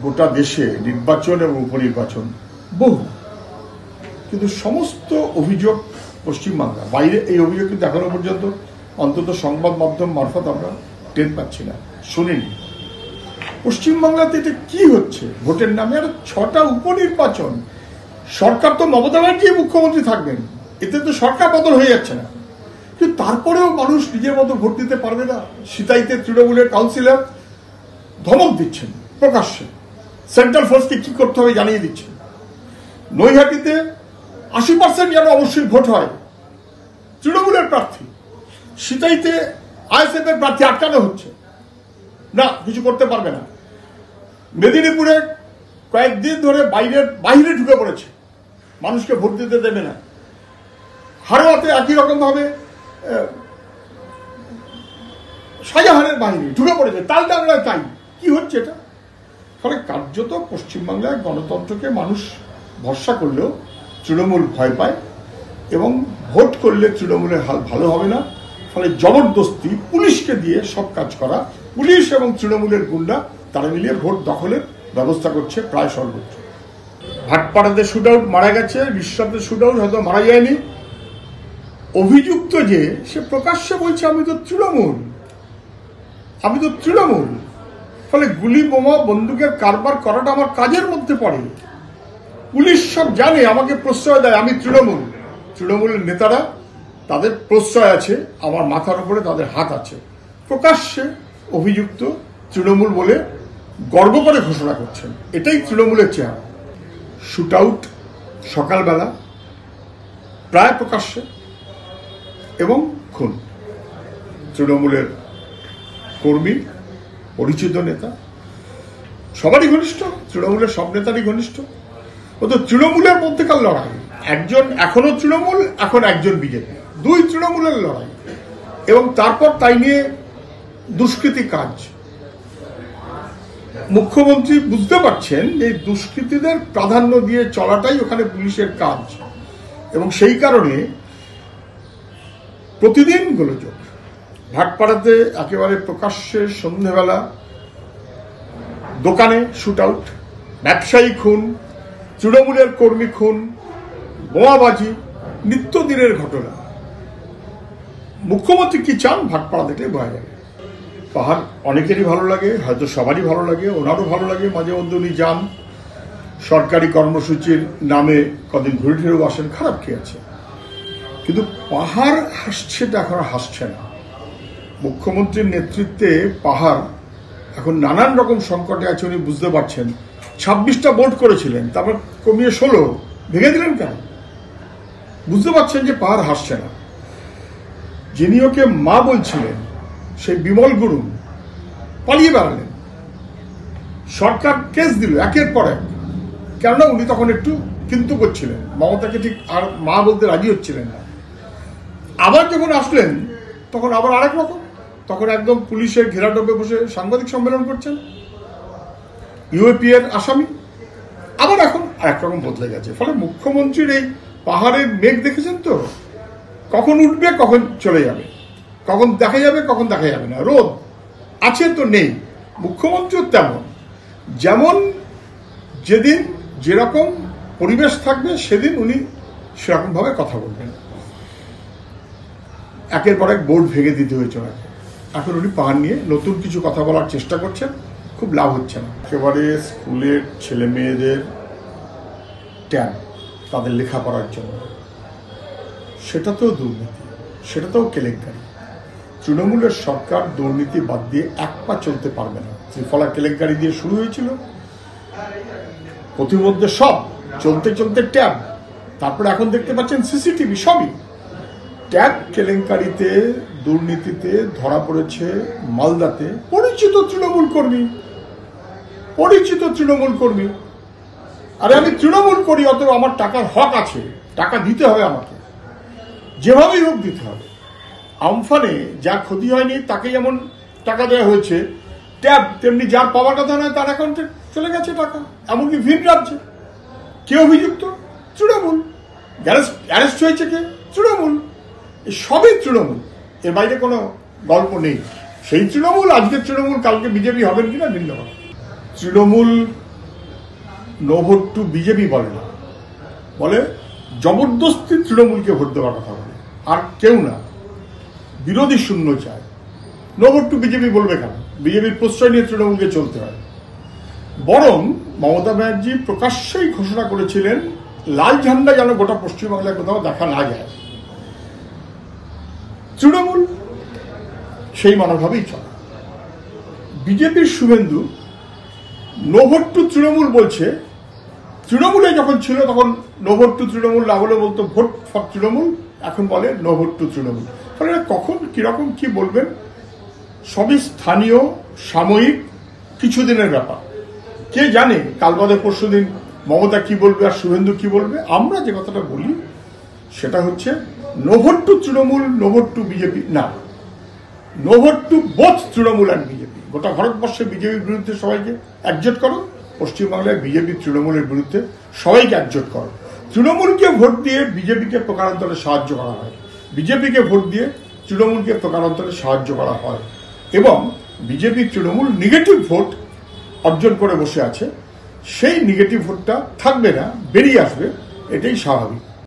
গোটা দেশে নির্বাচন এবং উপনির্বাচন বহু, কিন্তু সমস্ত অভিযোগ পশ্চিমবাংলা বাইরে। এই অভিযোগ কিন্তু এখনো পর্যন্ত অন্তত সংবাদ মাধ্যম মারফত আমরা টের পাচ্ছি না, শুনিনি। পশ্চিমবাংলাতে এটা কি হচ্ছে? ভোটের নামে আর 6টা উপনির্বাচন। সরকার তো মমতা ব্যানার্জি মুখ্যমন্ত্রী থাকবেন, এতে তো সরকার বদল হয়ে যাচ্ছে না, কিন্তু তারপরেও মানুষ নিজের মতো ভোট দিতে পারবে না। সিতাইতে তৃণমূলের কাউন্সিলর ধমক দিচ্ছেন প্রকাশ্যে, সেন্ট্রাল ফোর্সকে কি করতে হবে জানিয়ে দিচ্ছেন। নৈহাটিতে 80% যেন অবশ্যই ভোট হয়, তৃণমূলের প্রার্থী। সিতাইতে আইএসএফ এর প্রার্থী আটকানো হচ্ছে, না কিছু করতে পারবে না। মেদিনীপুরে কয়েকদিন ধরে বাইরে ঢুকে পড়েছে, মানুষকে ভোট দিতে দেবে না। হারোয়াতে একই রকম ভাবে শাহজাহানের বাহিনী ঢুকে পড়েছে, তালডাংরায় তাই। কি হচ্ছে এটা? ফলে কার্যত পশ্চিমবাংলায় গণতন্ত্রকে মানুষ ভরসা করলেও তৃণমূল ভয় পায়, এবং ভোট করলে তৃণমূলের হাল ভালো হবে না। ফলে জবরদস্তি পুলিশকে দিয়ে সব কাজ করা, পুলিশ এবং তৃণমূলের গুন্ডা তারা মিলিয়ে ভোট দখলের ব্যবস্থা করছে প্রায় সর্বোচ্চ। ভাটপাড়াতে শুট আউট, মারা গেছে। রিষড়াতে শুট আউট, হয়তো মারা যায়নি। অভিযুক্ত যে সে প্রকাশ্যে বলছে আমি তো তৃণমূল। ফলে গুলি বোমা বন্দুকের কারবার করাটা আমার কাজের মধ্যে পড়ে। পুলিশ সব জানে, আমাকে প্রশ্রয় দেয়, আমি তৃণমূলের নেতারা তাদের প্রশ্রয় আছে, আমার মাথার উপরে তাদের হাত আছে। প্রকাশ্যে অভিযুক্ত তৃণমূল বলে গর্ব করে ঘোষণা করছেন, এটাই তৃণমূলের চেহারা। শুট আউট সকালবেলা প্রায় প্রকাশ্যে, এবং খুন। তৃণমূলের কর্মী, পরিচিত নেতা, সবারই ঘনিষ্ঠ, তৃণমূলের সব নেতারই ঘনিষ্ঠ। ও তো তৃণমূলের মধ্যেকার লড়াই। একজন এখনো তৃণমূল, এখন একজন বিজেপি, দুই তৃণমূলের লড়াই। এবং তারপর তাই নিয়ে দুষ্কৃতি কাজ। মুখ্যমন্ত্রী বুঝতে পারছেন যে দুষ্কৃতীদের প্রাধান্য দিয়ে চলাটাই ওখানে পুলিশের কাজ, এবং সেই কারণে প্রতিদিন গোলযোগ। ভাটপাড়াতে একেবারে প্রকাশ্যে সন্ধ্যেবেলা দোকানে শুট আউট, ব্যবসায়ী খুন, তৃণমূলের কর্মী খুন, বোমাবাজি, নিত্যদিনের ঘটনা। মুখ্যমন্ত্রী কি চান? ভাটপাড়া দেখলে বোঝা যাবে। পাহাড় অনেকেরই ভালো লাগে, হয়তো সবারই ভালো লাগে, ওনারও ভালো লাগে। মাঝে মধ্যে উনি যান, সরকারি কর্মসূচির নামে কদিন ঘুরে ফিরেও আসেন, খারাপ কি আছে? কিন্তু পাহাড় হাসছেটা এখন হাসছে না। মুখ্যমন্ত্রীর নেতৃত্বে পাহাড় এখন নানান রকম সংকটে আছে, উনি বুঝতে পারছেন। 26টা ভোট করেছিলেন, তারপর কমিয়ে 16, ভেঙে দিলেন কেন? বুঝতে পারছেন যে পাহাড় হাসছে না। যিনি ওকে মা বলছিলেন, সেই বিমল গুরুং পালিয়ে বেড়ালেন। সরকার কেস দিল একের পর এক, কেননা উনি তখন একটু কিন্তু করছিলেন, মমতাকে ঠিক আর মা বলতে রাজি হচ্ছিলেন না। আবার যখন আসলেন তখন আবার আরেক রকম, তখন একদম পুলিশের ঘেরাটোপে বসে সাংবাদিক সম্মেলন করছেন, ইউএপি এর আসামি। আবার এখন আরেক রকম বদলে গেছে। ফলে মুখ্যমন্ত্রীর এই পাহাড়ের মেঘ দেখেছেন তো, কখন উঠবে কখন চলে যাবে, কখন দেখা যাবে কখন দেখা যাবে না। রোদ আছে তো নেই। মুখ্যমন্ত্রীও তেমন, যেমন যেদিন যেরকম পরিবেশ থাকবে সেদিন উনি সেরকম ভাবে কথা বলবেন। একের পর এক বোর্ড ভেঙে দিতে হয়েছে ওনাকে। এখন উনি পাহাড় নিয়ে নতুন কিছু কথা বলার চেষ্টা করছেন, খুব লাভ হচ্ছে না। একেবারে স্কুলের ছেলে মেয়েদের ট্যাব, তাদের লেখাপড়ার জন্য, সেটাতেও দুর্নীতি, সেটাতেও কেলেঙ্কারি। তৃণমূলের সরকার দুর্নীতি বাদ দিয়ে এক পা চলতে পারবে না। ত্রিফলা কেলেঙ্কারি দিয়ে শুরু হয়েছিল, প্রতিমধ্যে সব চলতে চলতে ট্যাব, তারপরে এখন দেখতে পাচ্ছেন সিসিটিভি। সবই ট্যাব কেলেঙ্কারিতে, দুর্নীতিতে ধরা পড়েছে মালদাতে পরিচিত তৃণমূল কর্মী। আরে আমি তৃণমূল করি, অতএব আমার টাকার হক আছে, টাকা দিতে হবে আমাকে, যেভাবেই হোক দিতে হবে। আমফানে যা ক্ষতি হয়নি তাকে যেমন টাকা দেওয়া হয়েছে, ট্যাব তেমনি যার পাওয়ার কথা নয় তার অ্যাকাউন্টে চলে গেছে টাকা, এমনকি ভিন রাজ্যে। কে অভিযুক্ত? তৃণমূল। অ্যারেস্ট হয়েছে কে? তৃণমূল। সবই তৃণমূল, এর বাইরে কোনো গল্প নেই। সেই তৃণমূল আজকে তৃণমূল, কালকে বিজেপি হবেন কিনা ভিন্ন। Trinamool no vote to BJP বলে না, বলে জবরদস্তি তৃণমূলকে ভোট দেওয়ার কথা বলে, আর কেউ না, বিরোধী শূন্য চায়। নো ভোট টু বিজেপি বলবে কেন? বিজেপির প্রশ্রয় নিয়ে তৃণমূলকে চলতে হয়। বরং মমতা ব্যানার্জি প্রকাশ্যেই ঘোষণা করেছিলেন লাল ঝান্ডা যেন গোটা পশ্চিমবাংলায় কোথাও দেখা না যায়। তৃণমূল সেই মনোভাবেই চলে। বিজেপির Suvendu no vote to Trinamool বলছে, তৃণমূলে যখন ছিল তখন নো ভোট টু তৃণমূল না বলে বলতো ভোট ফর তৃণমূল, এখন বলে নো ভোট টু তৃণমূল। ফলে কখন কিরকম কি বলবেন সবই স্থানীয়, সাময়িক, কিছুদিনের ব্যাপার। কে জানে কাল বাদে পরশুদিন মমতা কি বলবে আর শুভেন্দু কি বলবে। আমরা যে কথাটা বলি সেটা হচ্ছে no vote to Trinamool, no vote to BJP না, no vote to both Trinamool and BJP. গোটা ভারতবর্ষে বিজেপির বিরুদ্ধে সবাইকে একজোট করো, পশ্চিমবাংলায় বিজেপি তৃণমূলের বিরুদ্ধে সবাইকে একজোট করো। তৃণমূলকে ভোট দিয়ে বিজেপিকে প্রকারান্তরে সাহায্য করা হয়, বিজেপিকে ভোট দিয়ে তৃণমূলকে প্রকারান্তরে সাহায্য করা হয়, এবং বিজেপি তৃণমূল নেগেটিভ ভোট অর্জন করে বসে আছে। সেই নেগেটিভ ভোটটা থাকবে না, বেরিয়ে আসবে, এটাই স্বাভাবিক।